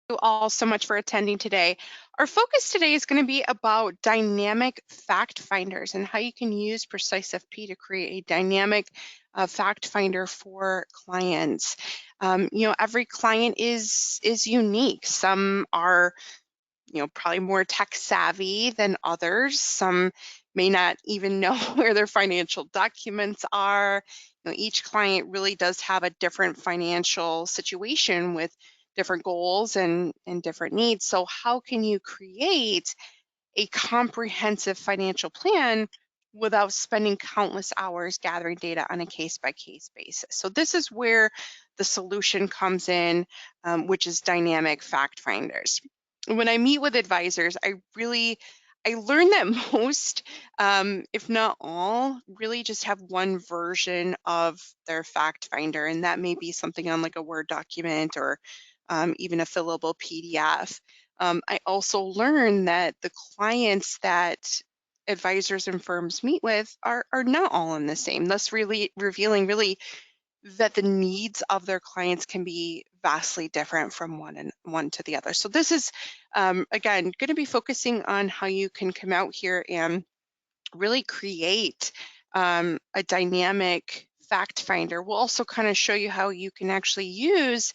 You all so much for attending today. Our focus today is going to be about dynamic fact finders and how you can use PreciseFP to create a dynamic fact finder for clients. Every client is unique. Some are, probably more tech savvy than others. Some may not even know where their financial documents are. Each client really does have a different financial situation with different goals and different needs. So how can you create a comprehensive financial plan without spending countless hours gathering data on a case by case basis? So this is where the solution comes in, which is dynamic fact finders. When I meet with advisors, I learn that most, if not all, really just have one version of their fact finder, and that may be something on like a Word document or even a fillable PDF. I also learned that the clients that advisors and firms meet with are not all in the same, thus really revealing really that the needs of their clients can be vastly different from one to the other. So this is, again, going to be focusing on how you can come out here and really create a dynamic fact finder. We'll also kind of show you how you can actually use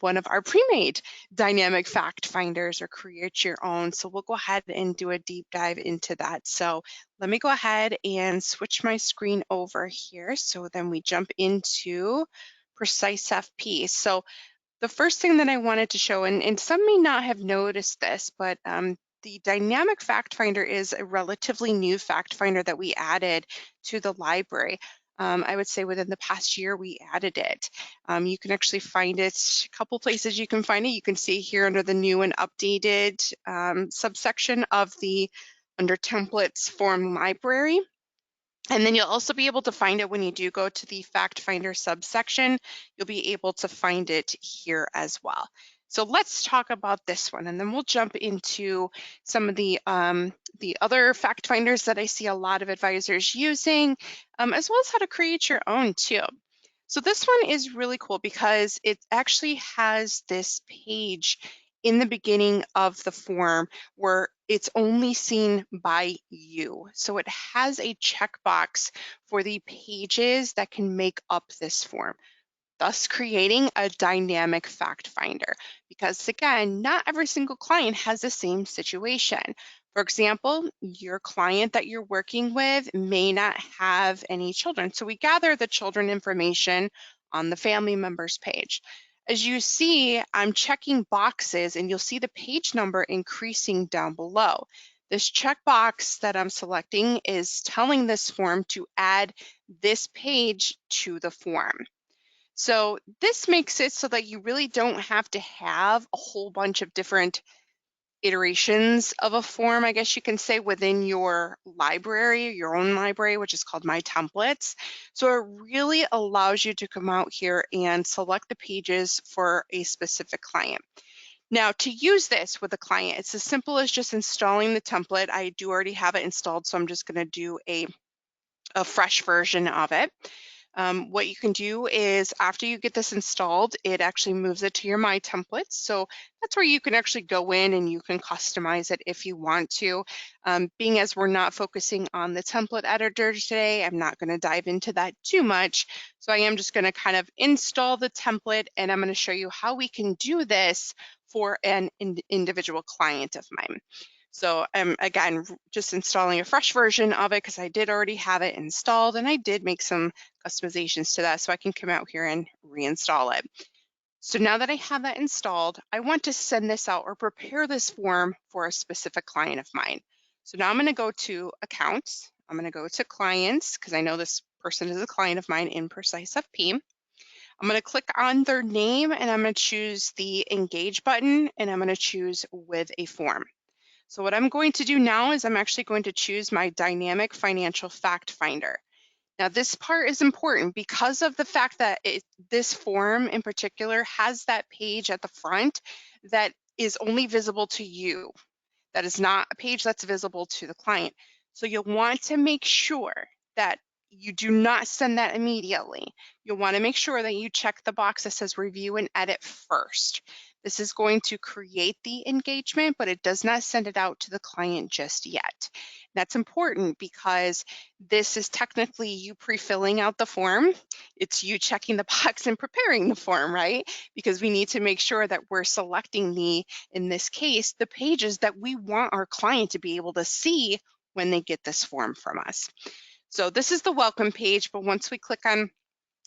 one of our pre-made dynamic fact finders or create your own. So we'll go ahead and do a deep dive into that. So let me go ahead and switch my screen over here. So then we jump into PreciseFP. So the first thing that I wanted to show, and some may not have noticed this, but the dynamic fact finder is a relatively new fact finder that we added to the library. I would say within the past year we added it. You can actually find it a couple places. You can find it. You can see here under the new and updated subsection of the under templates form library. And then you'll also be able to find it when you do go to the fact finder subsection. You'll be able to find it here as well. So let's talk about this one, and then we'll jump into some of the other fact finders that I see a lot of advisors using, as well as how to create your own too. So this one is really cool because it actually has this page in the beginning of the form where it's only seen by you. So it has a checkbox for the pages that can make up this form, thus creating a dynamic fact finder. Because again, not every single client has the same situation. For example, your client that you're working with may not have any children. So we gather the children information on the family members page. As you see, I'm checking boxes and you'll see the page number increasing down below. This checkbox that I'm selecting is telling this form to add this page to the form. So this makes it so that you really don't have to have a whole bunch of different iterations of a form, I guess you can say, within your library, your own library, which is called My Templates. So it really allows you to come out here and select the pages for a specific client. Now, to use this with a client, it's as simple as just installing the template. I do already have it installed, so I'm just going to do a fresh version of it. What you can do is after you get this installed, it actually moves it to your My Templates. So that's where you can actually go in and you can customize it if you want to. Being as we're not focusing on the template editor today, I'm not going to dive into that too much. So I am just going to kind of install the template, and I'm going to show you how we can do this for an individual client of mine. So I'm, again, just installing a fresh version of it because I did already have it installed, and I did make some customizations to that so I can come out here and reinstall it. So now that I have that installed, I want to send this out or prepare this form for a specific client of mine. So now I'm going to go to Accounts. I'm going to go to Clients because I know this person is a client of mine in PreciseFP. I'm going to click on their name and I'm going to choose the Engage button, and I'm going to choose With a Form. So what I'm going to do now is I'm actually going to choose my dynamic financial fact finder. Now this part is important because of the fact that this form in particular has that page at the front that is only visible to you. That is not a page that's visible to the client. So you'll want to make sure that you do not send that immediately. You'll want to make sure that you check the box that says review and edit first. This is going to create the engagement, but it does not send it out to the client just yet. That's important because this is technically you pre-filling out the form. It's you checking the box and preparing the form, right? Because we need to make sure that we're selecting in this case, the pages that we want our client to be able to see when they get this form from us. So this is the welcome page, but once we click on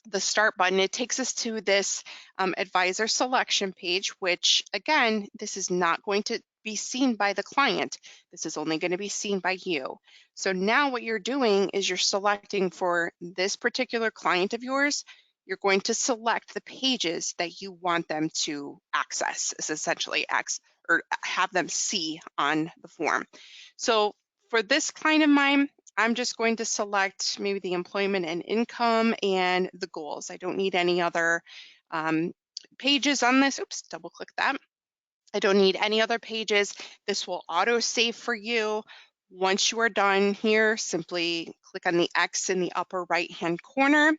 the start button, it takes us to this advisor selection page, which again, this is not going to be seen by the client. This is only going to be seen by you. So now what you're doing is you're selecting for this particular client of yours, you're going to select the pages that you want them to access, is essentially or have them see on the form. So for this client of mine, I'm just going to select maybe the employment and income and the goals. I don't need any other pages on this. Oops, double click that. I don't need any other pages. This will auto save for you. Once you are done here, simply click on the X in the upper right hand corner.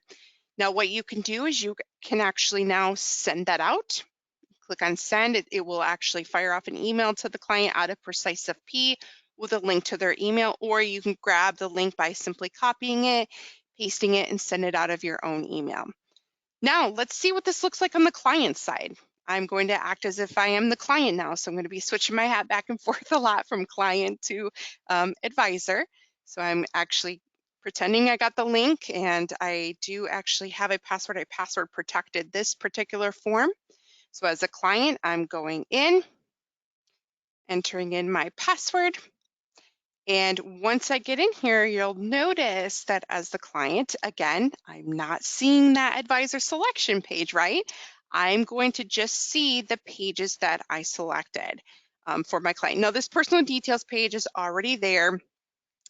Now what you can do is you can actually now send that out. Click on send. It will actually fire off an email to the client out of PreciseFP with a link to their email, or you can grab the link by simply copying it, pasting it, and send it out of your own email. Now let's see what this looks like on the client side. I'm going to act as if I am the client now. So I'm going to be switching my hat back and forth a lot from client to advisor. So I'm actually pretending I got the link, and I do actually have a password. I password protected this particular form. So as a client, I'm going in, entering in my password. And once I get in here, you'll notice that as the client, again, I'm not seeing that advisor selection page, right? I'm going to just see the pages that I selected for my client. Now, this personal details page is already there.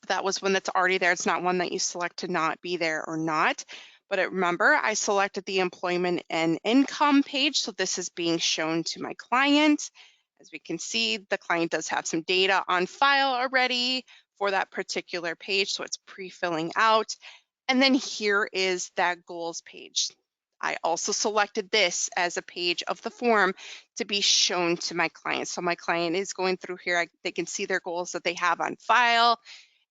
That was one that's already there. It's not one that you select to not be there or not. But remember, I selected the employment and income page, so this is being shown to my client. As we can see, the client does have some data on file already for that particular page, so it's pre-filling out. And then here is that goals page. I also selected this as a page of the form to be shown to my client. So my client is going through here, they can see their goals that they have on file,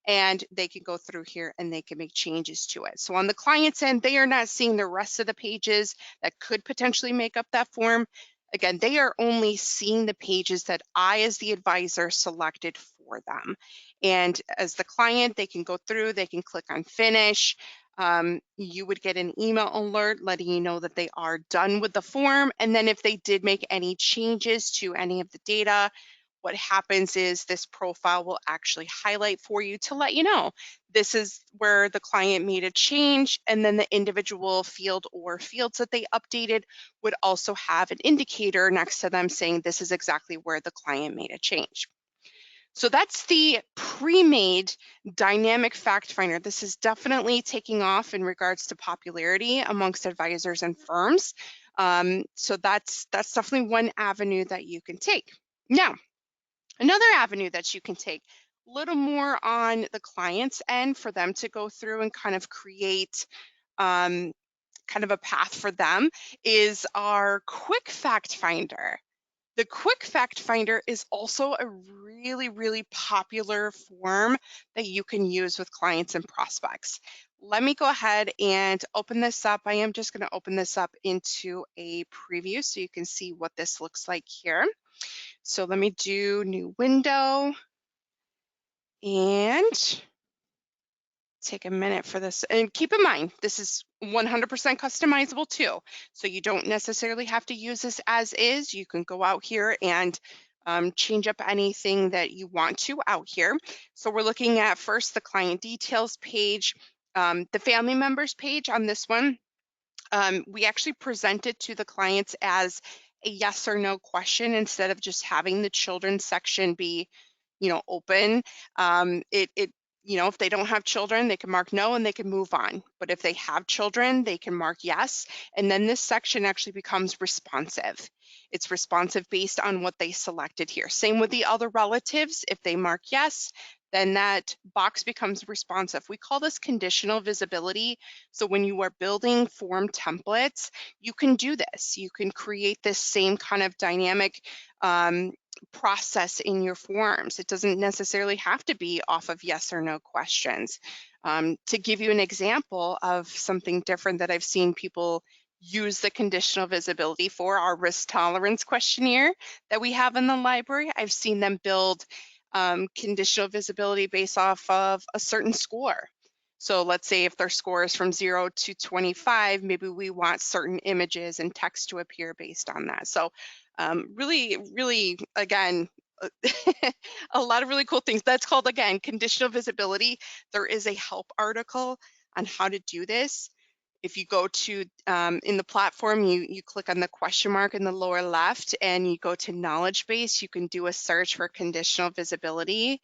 and they can go through here and they can make changes to it. So on the client's end, they are not seeing the rest of the pages that could potentially make up that form. Again, they are only seeing the pages that I, as the advisor, selected for them. And as the client, they can go through, they can click on finish. You would get an email alert letting you know that they are done with the form. And then if they did make any changes to any of the data, what happens is this profile will actually highlight for you to let you know this is where the client made a change, and then the individual field or fields that they updated would also have an indicator next to them saying this is exactly where the client made a change. So that's the pre-made dynamic fact finder. This is definitely taking off in regards to popularity amongst advisors and firms. So that's definitely one avenue that you can take. Now, another avenue that you can take, a little more on the client's end for them to go through and kind of create kind of a path for them, is our quick fact finder. The quick fact finder is also a really, really popular form that you can use with clients and prospects. Let me go ahead and open this up. I am just going to open this up into a preview so you can see what this looks like here. So let me do new window and take a minute for this. And keep in mind, this is 100% customizable too. So you don't necessarily have to use this as is. You can go out here and change up anything that you want to out here. So we're looking at first the client details page, the family members page on this one. We actually present it to the clients as a yes or no question instead of just having the children section be, open. If they don't have children, they can mark no and they can move on. But if they have children, they can mark yes. And then this section actually becomes responsive. It's responsive based on what they selected here. Same with the other relatives. If they mark yes, then that box becomes responsive. We call this conditional visibility. So when you are building form templates, you can do this. You can create this same kind of dynamic um, process in your forms. It doesn't necessarily have to be off of yes or no questions. To give you an example of something different that I've seen people use the conditional visibility for, our risk tolerance questionnaire that we have in the library. I've seen them build conditional visibility based off of a certain score. So let's say if their score is from 0 to 25, maybe we want certain images and text to appear based on that. So really, really, again, a lot of really cool things. That's called, again, conditional visibility. There is a help article on how to do this. If you go to in the platform, you click on the question mark in the lower left and you go to knowledge base, you can do a search for conditional visibility.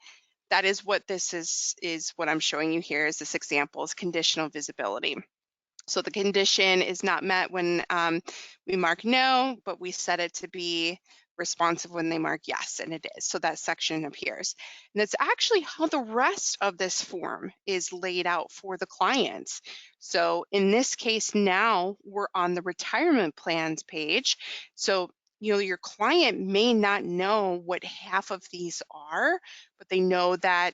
That is what this is what I'm showing you here is this example is conditional visibility. So the condition is not met when we mark no, but we set it to be responsive when they mark yes, and it is. So that section appears. And it's actually how the rest of this form is laid out for the clients. So in this case, now we're on the retirement plans page. So your client may not know what half of these are, but they know that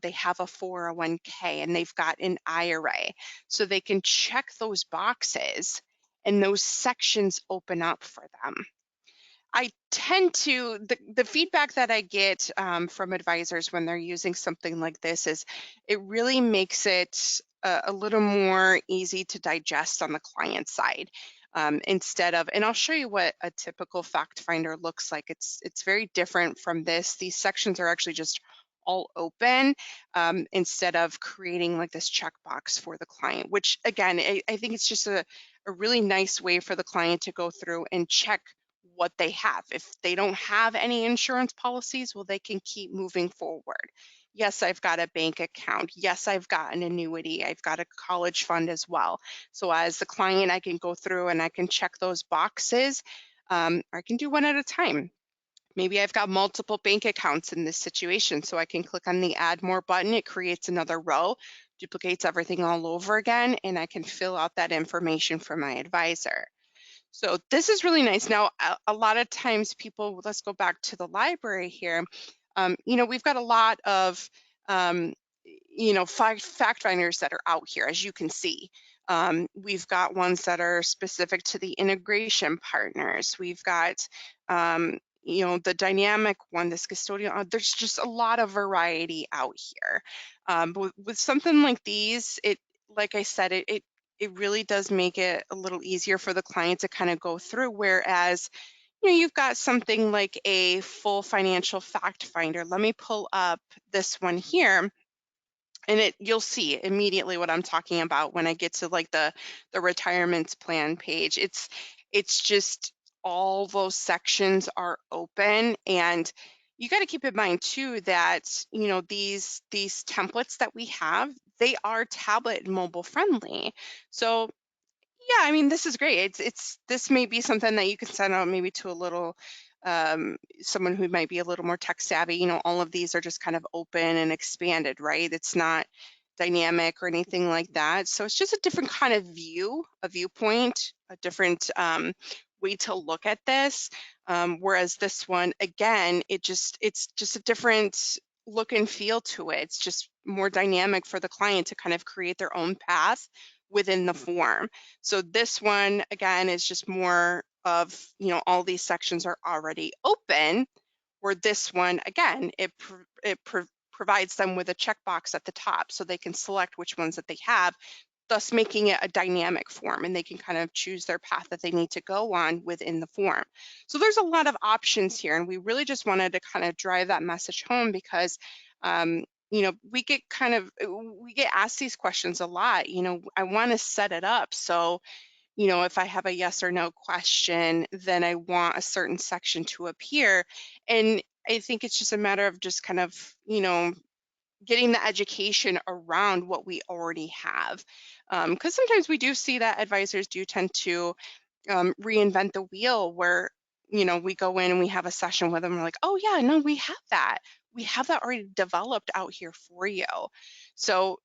they have a 401k and they've got an IRA. So they can check those boxes and those sections open up for them. I tend to, the feedback that I get from advisors when they're using something like this is it really makes it a little more easy to digest on the client side. Instead of, and I'll show you what a typical fact finder looks like. It's very different from this. These sections are actually just all open instead of creating like this checkbox for the client, which again, I think it's just a really nice way for the client to go through and check what they have. If they don't have any insurance policies, well, they can keep moving forward. Yes, I've got a bank account. Yes, I've got an annuity. I've got a college fund as well. So as the client, I can go through and I can check those boxes. I can do one at a time. Maybe I've got multiple bank accounts in this situation, so I can click on the add more button. It creates another row, duplicates everything all over again, and I can fill out that information for my advisor. So this is really nice. Now, a lot of times people, let's go back to the library here. We've got a lot of, fact finders that are out here, as you can see. We've got ones that are specific to the integration partners. We've got, the dynamic one, this custodial. There's just a lot of variety out here. But with something like these, like I said, it really does make it a little easier for the client to kind of go through. Whereas, you've got something like a full financial fact finder. Let me pull up this one here, and you'll see immediately what I'm talking about when I get to like the retirement plan page. It's just all those sections are open, and you got to keep in mind too that these templates that we have, they are tablet and mobile friendly. So yeah, I mean, this is great. This may be something that you can send out maybe to a little someone who might be a little more tech savvy. All of these are just kind of open and expanded, right? It's not dynamic or anything like that. So it's just a different kind of a viewpoint, a different way to look at this. Whereas this one, again, it's just a different look and feel to it. It's just more dynamic for the client to kind of create their own path within the form. So this one, again, is just more of, all these sections are already open, where this one, again, it provides them with a checkbox at the top so they can select which ones that they have, thus making it a dynamic form, and they can kind of choose their path that they need to go on within the form. So there's a lot of options here, and we really just wanted to kind of drive that message home because we get asked these questions a lot. I want to set it up so if I have a yes or no question, then I want a certain section to appear. And I think it's just a matter of just kind of getting the education around what we already have, because sometimes we do see that advisors do tend to reinvent the wheel, where we go in and we have a session with them, we're like, oh yeah, no, we have that, we have that already developed out here for you. So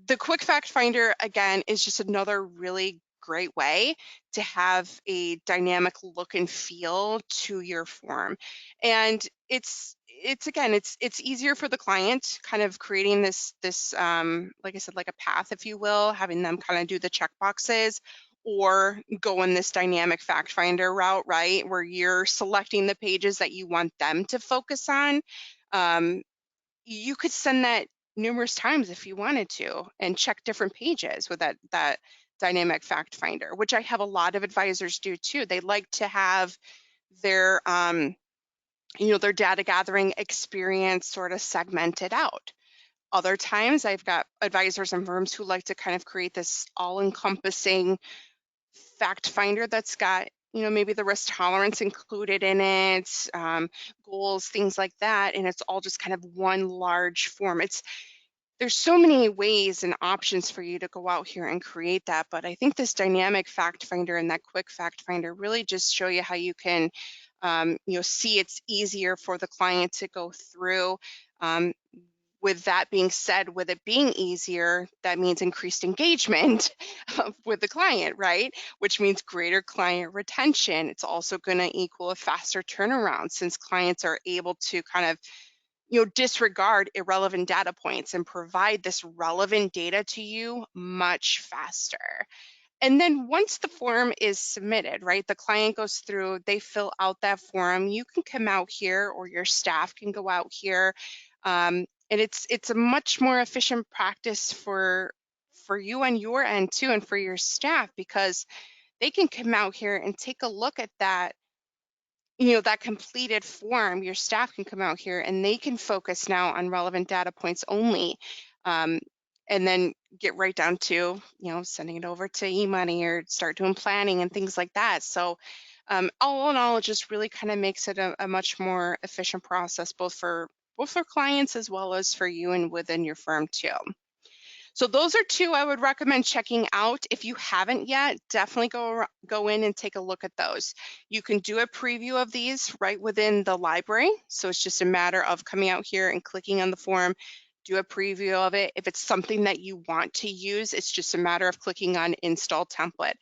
the quick fact finder, again, is just another really great way to have a dynamic look and feel to your form. And it's again, it's easier for the client, kind of creating this like I said, like a path, if you will, having them kind of do the check boxes, or go in this dynamic fact finder route, right, where you're selecting the pages that you want them to focus on. um, you could send that numerous times if you wanted to, and check different pages with that dynamic fact finder, which I have a lot of advisors do too. They like to have their their data gathering experience sort of segmented out. Other times I've got advisors and firms who like to kind of create this all-encompassing fact finder that's got, maybe the risk tolerance included in it, goals, things like that, and it's all just kind of one large form. There's so many ways and options for you to go out here and create that, but I think this dynamic fact finder and that quick fact finder really just show you how you can, see it's easier for the client to go through. Um, with that being said, with it being easier, that means increased engagement with the client, right? Which means greater client retention. It's also going to equal a faster turnaround, since clients are able to kind of, disregard irrelevant data points and provide this relevant data to you much faster. And then once the form is submitted, right, the client goes through, they fill out that form, you can come out here, or your staff can go out here. And it's a much more efficient practice for you on your end too, and for your staff, because they can come out here and take a look at that, that completed form. Your staff can come out here and they can focus now on relevant data points only, um, and then get right down to, sending it over to e-money or start doing planning and things like that. So all in all, it just really kind of makes it a much more efficient process, both for clients as well as for you and within your firm too. So those are two I would recommend checking out. If you haven't yet, definitely go in and take a look at those. You can do a preview of these right within the library. So it's just a matter of coming out here and clicking on the form, do a preview of it. If it's something that you want to use, it's just a matter of clicking on install template.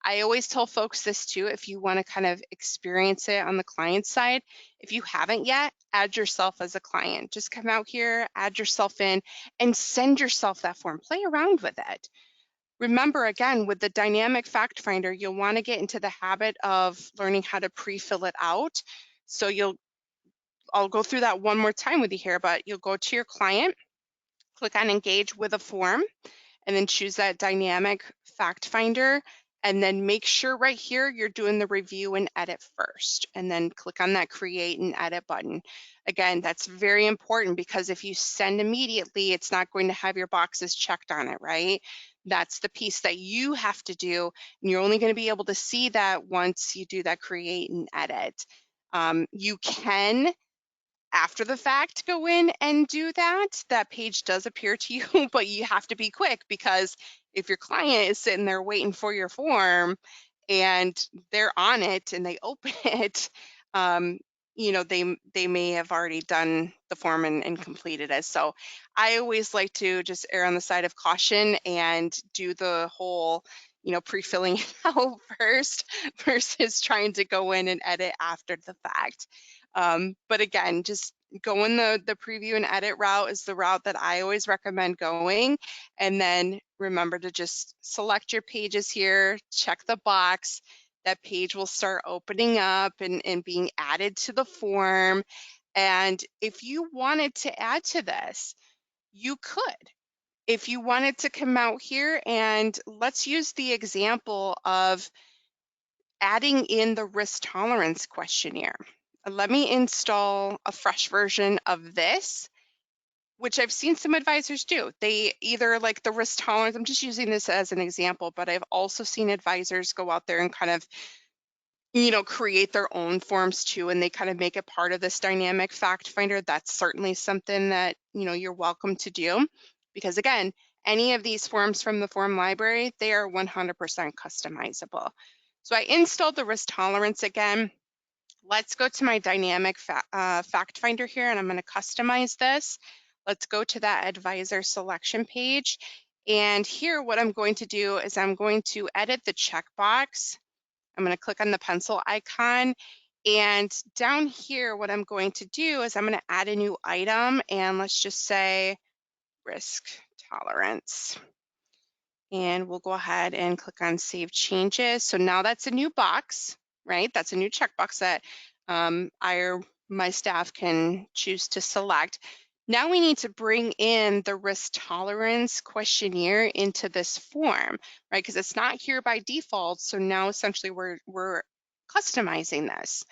I always tell folks this too, if you want to kind of experience it on the client side, if you haven't yet, add yourself as a client. Just come out here, add yourself in, and send yourself that form. Play around with it. Remember, again, with the dynamic fact finder, you'll want to get into the habit of learning how to pre-fill it out. So I'll go through that one more time with you here, but you'll go to your client, click on engage with a form, and then choose that dynamic fact finder, and then make sure right here you're doing the review and edit first, and then click on that create and edit button. Again, that's very important, because if you send immediately, it's not going to have your boxes checked on it, right? That's the piece that you have to do, and you're only going to be able to see that once you do that create and edit. You can, after the fact, go in and do that. That page does appear to you, but you have to be quick, because if your client is sitting there waiting for your form and they're on it and they open it, um, they may have already done the form and completed it. So I always like to just err on the side of caution and do the whole, pre-filling it out first, versus trying to go in and edit after the fact. But again, just going the preview and edit route is the route that I always recommend going. And then remember to just select your pages here, check the box. That page will start opening up and being added to the form. And if you wanted to add to this, you could. If you wanted to come out here, and let's use the example of adding in the risk tolerance questionnaire. Let me install a fresh version of this, which I've seen some advisors do. They either like the risk tolerance, I'm just using this as an example, but I've also seen advisors go out there and kind of, create their own forms too, and they kind of make it part of this dynamic fact finder. That's certainly something that, you're welcome to do, because again, any of these forms from the form library, they are 100% customizable. So I installed the risk tolerance again. Let's go to my dynamic fact finder here, and I'm going to customize this. Let's go to that advisor selection page. And here, what I'm going to do is I'm going to edit the checkbox. I'm going to click on the pencil icon. And down here, what I'm going to do is I'm going to add a new item, and let's just say risk tolerance. And we'll go ahead and click on Save Changes. So now that's a new box, right? That's a new checkbox that I or my staff can choose to select. Now we need to bring in the risk tolerance questionnaire into this form, right? Because it's not here by default. So now essentially we're customizing this.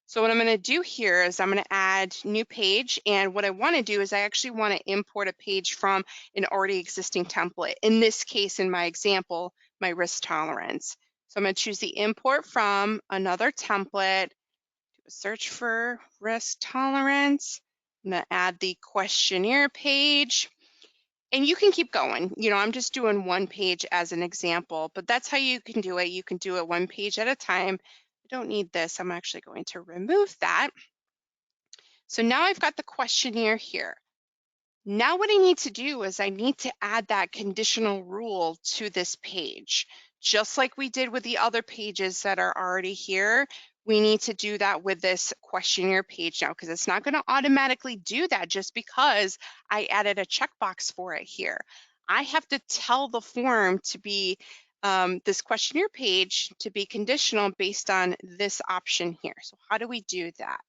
So what I'm going to do here is I'm going to add new page, and what I want to do is I actually want to import a page from an already existing template. In this case, in my example, my risk tolerance. So I'm going to choose the import from another template, do a search for risk tolerance. I'm going to add the questionnaire page. And you can keep going. You know, I'm just doing one page as an example, but that's how you can do it. You can do it one page at a time. I don't need this. I'm actually going to remove that. So now I've got the questionnaire here. Now what I need to do is I need to add that conditional rule to this page. Just like we did with the other pages that are already here, we need to do that with this questionnaire page now, because it's not going to automatically do that just because I added a checkbox for it here. I have to tell the form to be this questionnaire page to be conditional based on this option here. So how do we do that?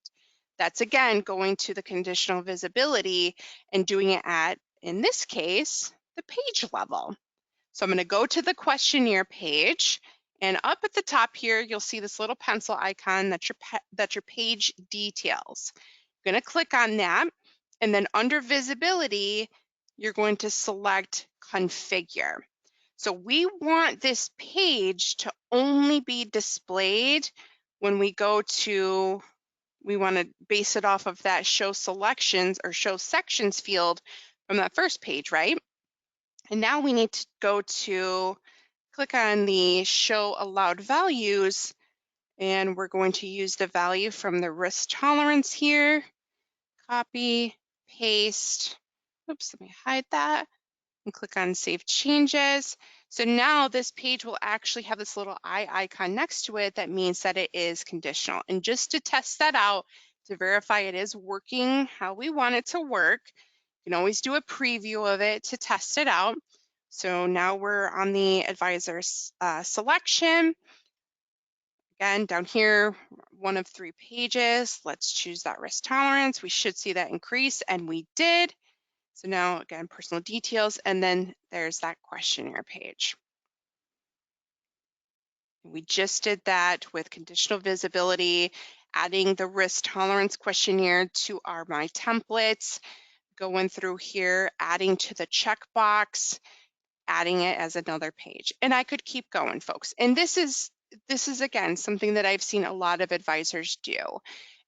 That's again going to the conditional visibility and doing it at, in this case, the page level. So I'm going to go to the questionnaire page, and up at the top here, you'll see this little pencil icon that's your page details. I'm going to click on that, and then under visibility, you're going to select configure. So we want this page to only be displayed when we go to, we want to base it off of that show selections or show sections field from that first page, right? And now we need to go to click on the show allowed values, and we're going to use the value from the risk tolerance here. Copy, paste. Oops, let me hide that. And click on Save Changes. So now this page will actually have this little eye icon next to it. That means that it is conditional. And just to test that out, to verify it is working how we want it to work, you can always do a preview of it to test it out. So now we're on the advisor selection. Again, down here, one of 3 pages. Let's choose that risk tolerance. We should see that increase, and we did. So now, again, personal details, and then there's that questionnaire page. We just did that with conditional visibility, adding the risk tolerance questionnaire to my templates, going through here, adding to the checkbox, adding it as another page. And I could keep going, folks. And this is again, something that I've seen a lot of advisors do.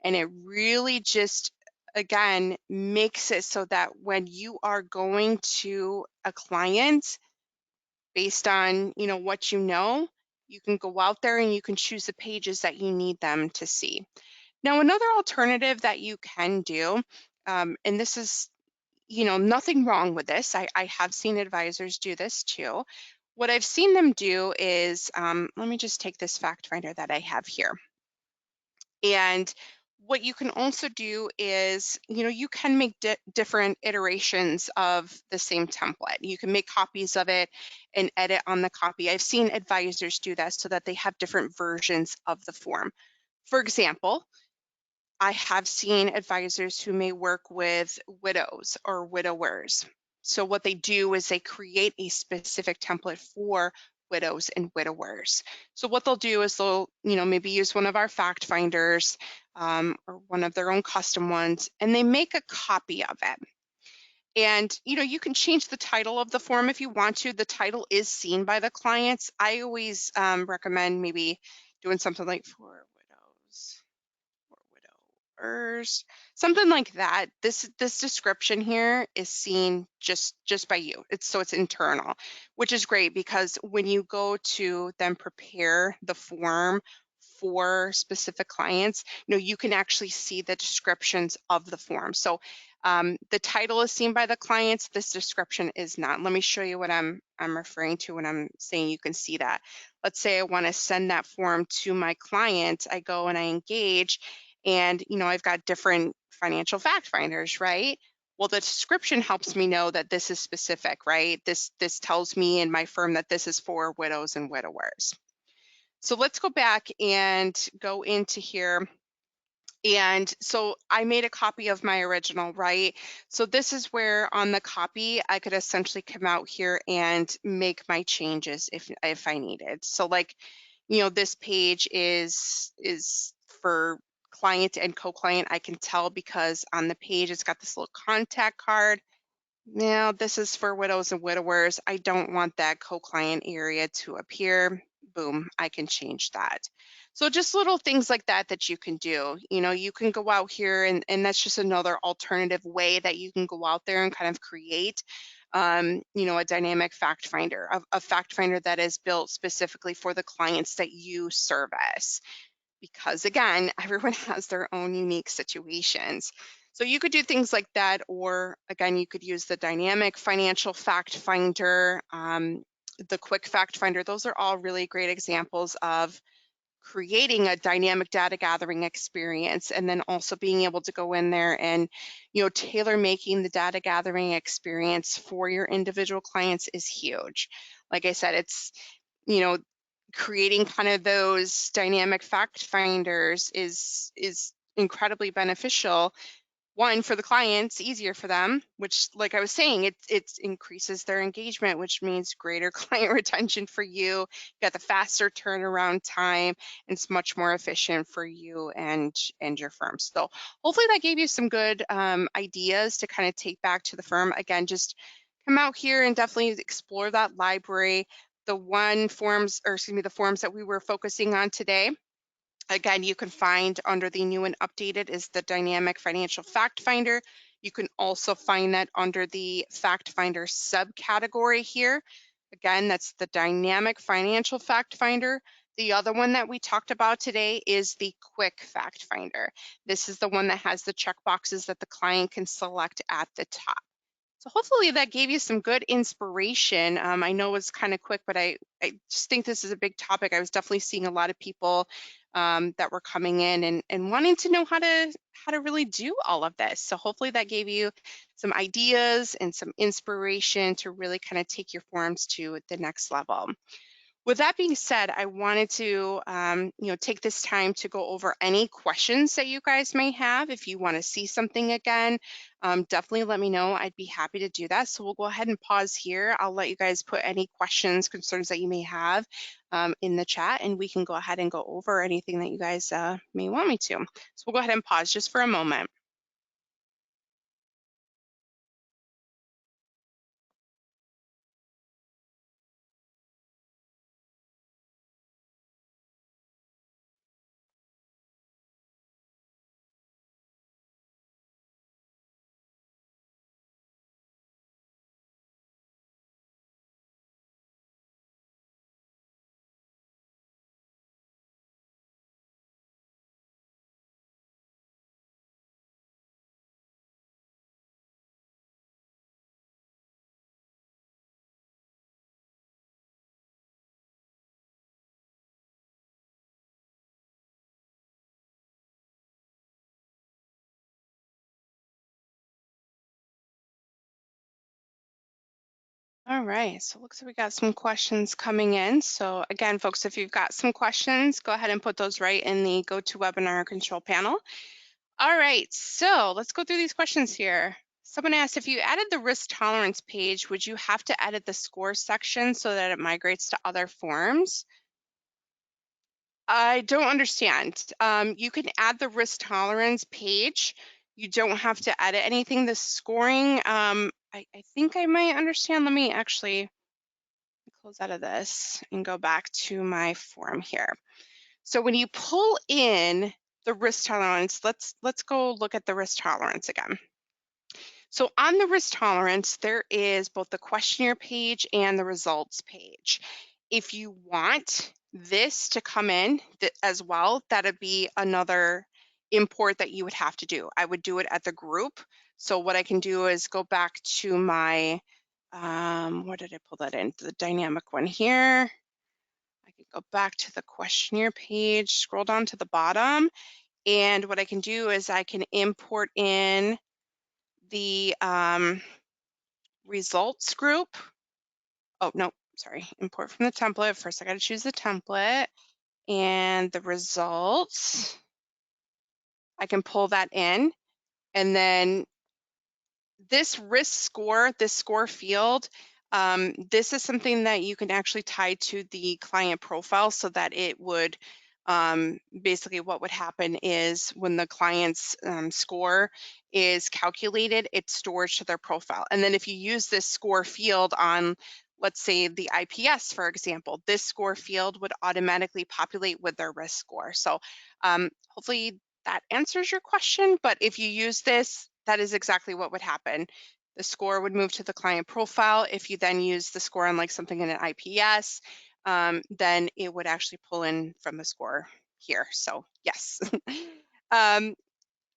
And it really just, again, makes it so that when you are going to a client based on, you know, what you can go out there and you can choose the pages that you need them to see. Now, another alternative that you can do, and this is, you know, nothing wrong with this. I have seen advisors do this too. What I've seen them do is, let me just take this fact finder that I have here. And what you can also do is, you know, you can make different iterations of the same template. You can make copies of it and edit on the copy. I've seen advisors do that so that they have different versions of the form. For example, I have seen advisors who may work with widows or widowers. So what they do is they create a specific template for widows and widowers. So what they'll do is they'll, you know, maybe use one of our fact finders or one of their own custom ones, and they make a copy of it. And, you know, you can change the title of the form if you want to. The title is seen by the clients. I always recommend maybe doing something like for widows or widowers, something like that. This description here is seen just by you. It's internal, which is great because when you go to then prepare the form for specific clients, you can actually see the descriptions of the form. So the title is seen by the clients. This description is not. Let me show you what I'm referring to when I'm saying you can see that. Let's say I want to send that form to my client. I go and I engage, and I've got different financial fact finders, right? Well, the description helps me know that this is specific, right? This tells me in my firm that this is for widows and widowers. So let's go back and go into here. And so I made a copy of my original, right? So this is where on the copy, I could essentially come out here and make my changes if I needed. So like, this page is for client and co-client. I can tell because on the page, it's got this little contact card. Now, this is for widows and widowers. I don't want that co-client area to appear. Boom, I can change that. So just little things like that that you can do. You can go out here and that's just another alternative way that you can go out there and kind of create, a dynamic fact finder, a fact finder that is built specifically for the clients that you service. Because again, everyone has their own unique situations. So you could do things like that, or again, you could use the dynamic financial fact finder, the quick fact finder. Those are all really great examples of creating a dynamic data gathering experience, and then also being able to go in there and tailor making the data gathering experience for your individual clients is huge. Like I said, it's you know creating kind of those dynamic fact finders is incredibly beneficial. One, for the clients, easier for them, which, like I was saying, it increases their engagement, which means greater client retention for you. You got the faster turnaround time, and it's much more efficient for you and your firm. So hopefully that gave you some good ideas to kind of take back to the firm. Again, just come out here and definitely explore that library. The forms that we were focusing on today, again, you can find under the new and updated is the dynamic financial fact finder. You can also find that under the fact finder subcategory here. Again, that's the dynamic financial fact finder. The other one that we talked about today is the quick fact finder. This is the one that has the check boxes that the client can select at the top. So hopefully that gave you some good inspiration. I know it's kind of quick, but I just think this is a big topic. I was definitely seeing a lot of people that were coming in and wanting to know how to really do all of this. So hopefully that gave you some ideas and some inspiration to really kind of take your forms to the next level. With that being said, I wanted to, take this time to go over any questions that you guys may have. If you want to see something again, definitely let me know. I'd be happy to do that. So we'll go ahead and pause here. I'll let you guys put any questions, concerns that you may have in the chat, and we can go ahead and go over anything that you guys may want me to. So we'll go ahead and pause just for a moment. All right, so it looks like we got some questions coming in. So again, folks, if you've got some questions, go ahead and put those right in the GoToWebinar control panel. All right, so let's go through these questions here. Someone asked, if you added the risk tolerance page, would you have to edit the score section so that it migrates to other forms? I don't understand. You can add the risk tolerance page. You don't have to edit anything. The scoring, I think I might understand. Let me actually close out of this and go back to my form here. So when you pull in the risk tolerance, let's go look at the risk tolerance again. So on the risk tolerance, there is both the questionnaire page and the results page. If you want, this to come in as well, that'd be another import that you would have to do. I would do it at the group. So what I can do is go back to my, where did I pull that in? The dynamic one here. I can go back to the questionnaire page, scroll down to the bottom, and what I can do is I can import in the results group. Oh, no, sorry, import from the template. First, I got to choose the template and the results. I can pull that in, and then this risk score, this score field, this is something that you can actually tie to the client profile so that it would basically what would happen is when the client's score is calculated, it stores to their profile. And then if you use this score field on, let's say the IPS, for example, this score field would automatically populate with their risk score. So hopefully that answers your question, but if you use this, that is exactly what would happen. The score would move to the client profile. If you then use the score on like something in an IPS, then it would actually pull in from the score here. So yes.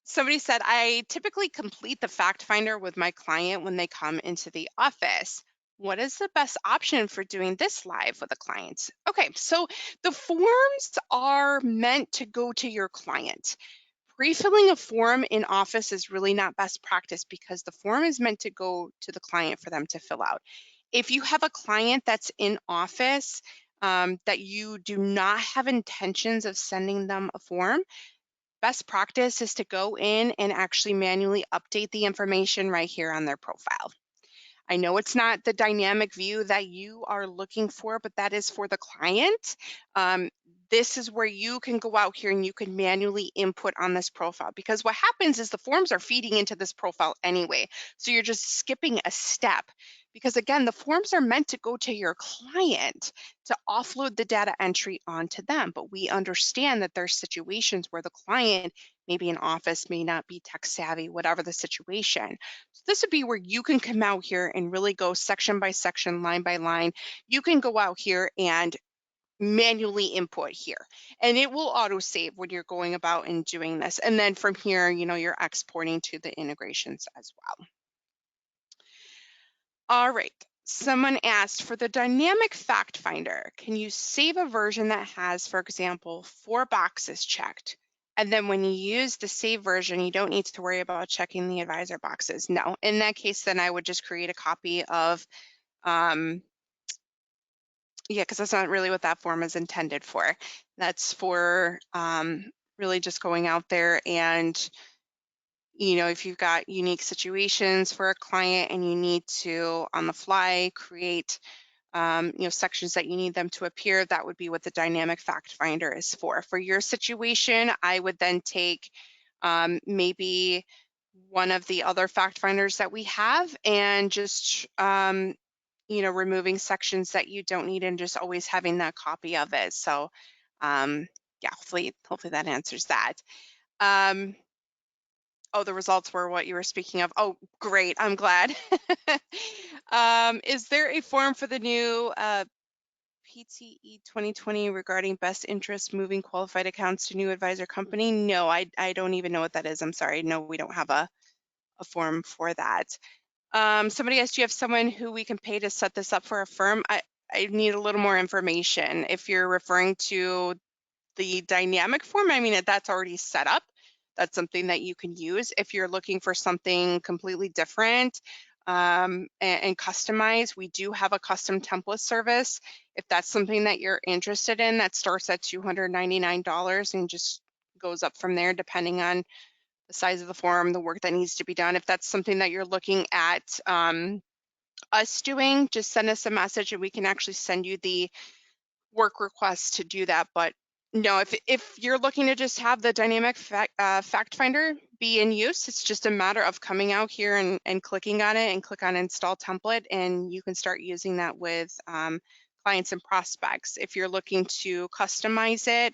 Somebody said, I typically complete the fact finder with my client when they come into the office. What is the best option for doing this live with a client? Okay, so the forms are meant to go to your client. Pre-filling a form in office is really not best practice because the form is meant to go to the client for them to fill out. If you have a client that's in office that you do not have intentions of sending them a form, best practice is to go in and actually manually update the information right here on their profile. I know it's not the dynamic view that you are looking for, but that is for the client. This is where you can go out here and you can manually input on this profile, because what happens is the forms are feeding into this profile anyway. So you're just skipping a step, because again, the forms are meant to go to your client to offload the data entry onto them. But we understand that there's situations where the client, maybe in office, may not be tech savvy, whatever the situation. So this would be where you can come out here and really go section by section, line by line. You can go out here and manually input here, and it will auto save when you're going about and doing this. And then from here, you're exporting to the integrations as well. All right. Someone asked, for the dynamic fact finder, can you save a version that has, for example, 4 boxes checked? And then when you use the save version, you don't need to worry about checking the advisor boxes. No, in that case, then I would just create a copy of, yeah, because that's not really what that form is intended for. That's for really just going out there and, if you've got unique situations for a client and you need to, on the fly, create sections that you need them to appear, that would be what the dynamic fact finder is for. For your situation, I would then take maybe one of the other fact finders that we have and just removing sections that you don't need and just always having that copy of it. So yeah, hopefully that answers that. Oh, the results were what you were speaking of. Oh, great. I'm glad. Is there a form for the new PTE 2020 regarding best interest moving qualified accounts to new advisor company? No, I don't even know what that is. I'm sorry. No, we don't have a form for that. Somebody asked, do you have someone who we can pay to set this up for a firm? I need a little more information. If you're referring to the dynamic form, I mean, that's already set up. That's something that you can use. If you're looking for something completely different and customized, we do have a custom template service. If that's something that you're interested in, that starts at $299 and just goes up from there depending on the size of the form, the work that needs to be done. If that's something that you're looking at us doing, just send us a message and we can actually send you the work requests to do that. But no, if you're looking to just have the dynamic fact finder be in use, it's just a matter of coming out here and clicking on it and click on install template, and you can start using that with clients and prospects. If you're looking to customize it,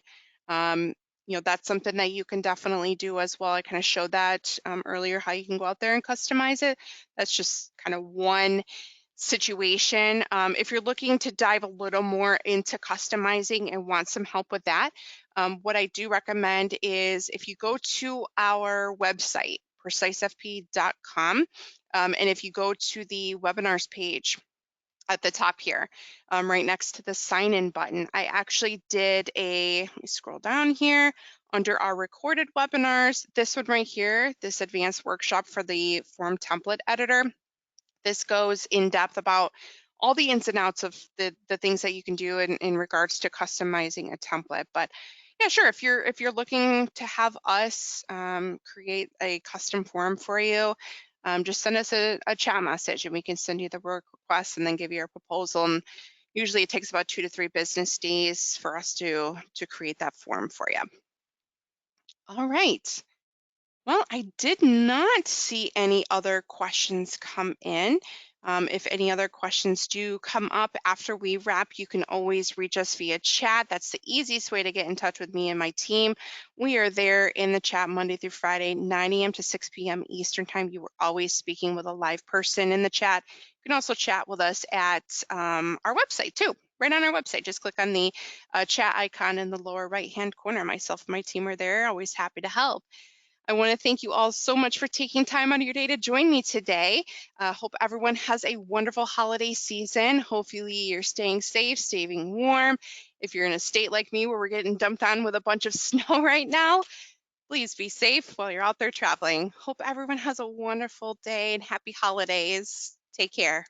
that's something that you can definitely do as well. I kind of showed that earlier, how you can go out there and customize it. That's just kind of one situation. If you're looking to dive a little more into customizing and want some help with that, what I do recommend is if you go to our website, precisefp.com, and if you go to the webinars page at the top here, right next to the sign in button, I actually did let me scroll down here under our recorded webinars, this one right here, this advanced workshop for the form template editor. This goes in depth about all the ins and outs of the things that you can do in regards to customizing a template. But yeah, sure, if you're looking to have us create a custom form for you, just send us a chat message and we can send you the work request and then give you a proposal. And usually it takes about 2 to 3 business days for us to create that form for you. All right. Well, I did not see any other questions come in. If any other questions do come up after we wrap, you can always reach us via chat. That's the easiest way to get in touch with me and my team. We are there in the chat Monday through Friday, 9 a.m. to 6 p.m. Eastern Time. You are always speaking with a live person in the chat. You can also chat with us at our website too. Right on our website, just click on the chat icon in the lower right-hand corner. Myself and my team are there, always happy to help. I want to thank you all so much for taking time out of your day to join me today. Hope everyone has a wonderful holiday season. Hopefully you're staying safe, staying warm. If you're in a state like me where we're getting dumped on with a bunch of snow right now, please be safe while you're out there traveling. Hope everyone has a wonderful day and happy holidays. Take care.